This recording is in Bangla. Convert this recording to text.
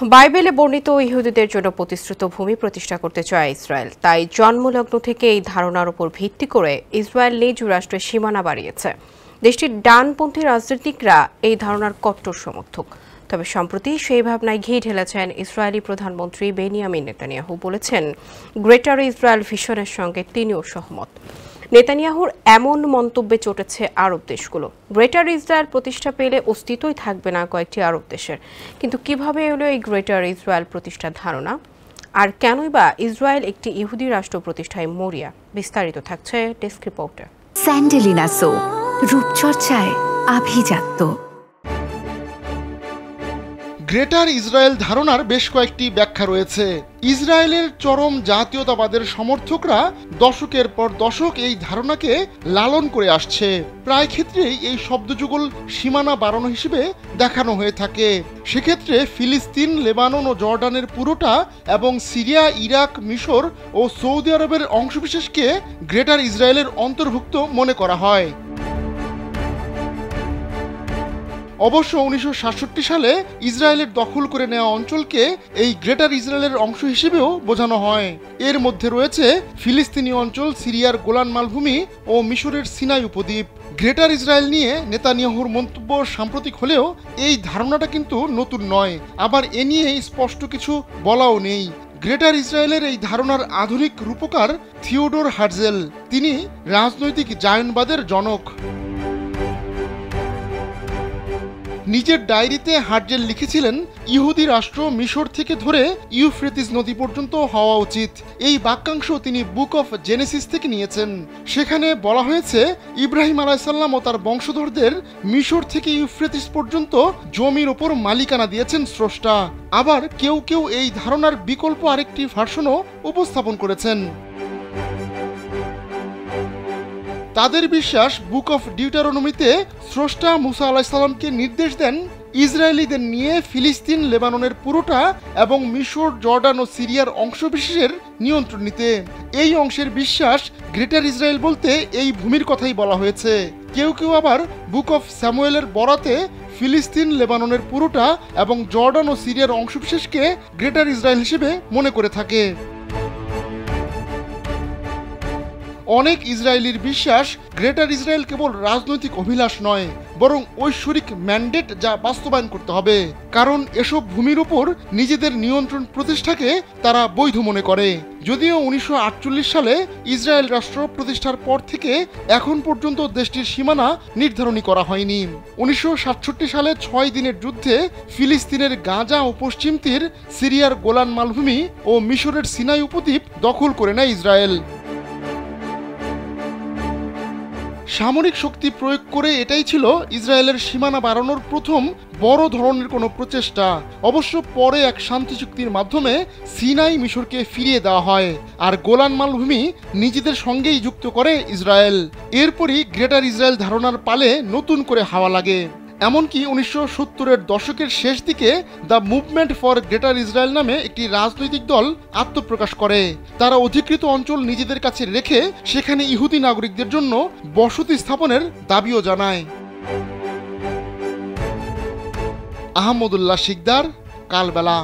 বাইবেলে বর্ণিত ইহুদিদের জন্য প্রতিশ্রুত ভূমি প্রতিষ্ঠা করতে চায় ইসরায়েল। তাই জন্মলগ্ন থেকে এই ধারণার উপর ভিত্তি করে ইসরায়েল নিজ রাষ্ট্রের সীমানা বাড়িয়েছে। দেশটির ডানপন্থী রাজনীতিকরা এই ধারণার কট্টর সমর্থক। তবে সম্প্রতি সেই ভাবনায় ঘি ঢেলেছেন ইসরায়েলি প্রধানমন্ত্রী বেনিয়ামিন নেতানিয়াহু। বলেছেন, গ্রেটার ইসরায়েল ভিশনের সঙ্গে তিনিও সহমত। নেতানিয়াহুর এমন মন্তব্যে চটেছে আরব দেশগুলো। গ্রেটার ইসরায়েল প্রতিষ্ঠা পেলে অস্তিত্বই থাকবে না কয়েকটি আরব দেশের। কিন্তু কিভাবে এলো এই গ্রেটার ইসরায়েল প্রতিষ্ঠার ধারণা, আর কেনই বা ইসরায়েল একটি ইহুদি রাষ্ট্র প্রতিষ্ঠায় মরিয়া? বিস্তারিত থাকছে ডেস্ক রিপোর্টে। স্যান্ডেলিনা সো, রূপচর্চায় আভিজাত্য। গ্রেটার ইসরায়েল ধারণার বেশ কয়েকটি ব্যাখ্যা রয়েছে। ইসরায়েলের চরম জাতীয়তাবাদের সমর্থকরা দশকের পর দশক এই ধারণাকে লালন করে আসছে। প্রায় ক্ষেত্রেই এই শব্দযুগল সীমানা বাড়ানো হিসেবে দেখানো হয়ে থাকে। সেক্ষেত্রে ফিলিস্তিন, লেবানন ও জর্ডানের পুরোটা এবং সিরিয়া, ইরাক, মিশর ও সৌদি আরবের অংশবিশেষকে গ্রেটার ইসরায়েলের অন্তর্ভুক্ত মনে করা হয়। অবশ্য 1967 সালে ইসরায়েলের দখল করে নেওয়া অঞ্চলকে এই গ্রেটার ইসরায়েলের অংশ হিসেবেও বোঝানো হয়। এর মধ্যে রয়েছে ফিলিস্তিনি অঞ্চল, সিরিয়ার গোলান মালভূমি ও মিশরের সিনাই উপদ্বীপ। গ্রেটার ইসরায়েল নিয়ে নেতানিয়াহুর মন্তব্য সাম্প্রতিক হলেও এই ধারণাটা কিন্তু নতুন নয়। আবার এ নিয়ে স্পষ্ট কিছু বলাও নেই। গ্রেটার ইসরায়েলের এই ধারণার আধুনিক রূপকার থিওডোর হার্জেল। তিনি রাজনৈতিক জায়নবাদের জনক। নিজের ডায়েরিতে হার্জেল লিখেছিলেন, ইহুদি রাষ্ট্র মিশর থেকে ধরে ইউফ্রেটিস নদী পর্যন্ত হওয়া উচিত। এই বাক্যাংশ তিনি বুক অফ জেনেসিস থেকে নিয়েছেন। সেখানে বলা হয়েছে, ইব্রাহিম আলাইসাল্লাম ও তার বংশধরদের মিশর থেকে ইউফ্রেটিস পর্যন্ত জমির ওপর মালিকানা দিয়েছেন স্রষ্টা। আবার কেউ কেউ এই ধারণার বিকল্প আরেকটি ভার্সনও উপস্থাপন করেছেন। তাদের বিশ্বাস, বুক অফ ডিউটারোনমিতে স্রষ্টা মুসা আলাইসাল্লামকে নির্দেশ দেন ইসরায়েলিদের নিয়ে ফিলিস্তিন, লেবাননের পুরোটা এবং মিশর, জর্ডান ও সিরিয়ার অংশবিশেষের নিয়ন্ত্রণ নিতে। এই অংশের বিশ্বাস, গ্রেটার ইসরায়েল বলতে এই ভূমির কথাই বলা হয়েছে। কেউ কেউ আবার বুক অফ স্যামুয়েলের বরাতে ফিলিস্তিন, লেবাননের পুরোটা এবং জর্ডান ও সিরিয়ার অংশবিশেষকে গ্রেটার ইসরায়েল হিসেবে মনে করে থাকে। অনেক ইসরায়েলির বিশ্বাস, গ্রেটার ইসরায়েল কেবল রাজনৈতিক অভিলাষ নয়, বরং ঐশ্বরিক ম্যান্ডেট, যা বাস্তবায়ন করতে হবে। কারণ এসব ভূমির উপর নিজেদের নিয়ন্ত্রণ প্রতিষ্ঠাকে তারা বৈধ মনে করে। যদিও 1948 সালে ইসরায়েল রাষ্ট্র প্রতিষ্ঠার পর থেকে এখন পর্যন্ত দেশটির সীমানা নির্ধারণী করা হয়নি। 1967 সালে 6 দিনের যুদ্ধে ফিলিস্তিনের গাজা ও পশ্চিম তীর, সিরিয়ার গোলান মালভূমি ও মিশরের সিনাই উপদ্বীপ দখল করে নেয় ইসরায়েল। সামরিক শক্তি প্রয়োগ করে এটাই ছিল ইসরায়েলের সীমানা বাড়ানোর প্রথম বড় ধরনের কোনো প্রচেষ্টা। অবশ্য পরে এক শান্তি চুক্তির মাধ্যমে সিনাই মিশরকে ফিরিয়ে দেওয়া হয়, আর গোলান মালভূমি নিজেদের সঙ্গেই যুক্ত করে ইসরায়েল। এরপরই গ্রেটার ইসরায়েল ধারণার পালে নতুন করে হাওয়া লাগে। এমনকি 1970-এর দশকের শেষ দিকে the movement for greater Israel নামে একটি রাজনৈতিক দল আত্মপ্রকাশ করে। তারা অধিকৃত অঞ্চল নিজেদের কাছে রেখে সেখানে ইহুদি নাগরিকদের জন্য বসতি স্থাপনের দাবিও জানায়। আহমদুল্লাহ শিকদার, কালবেলা।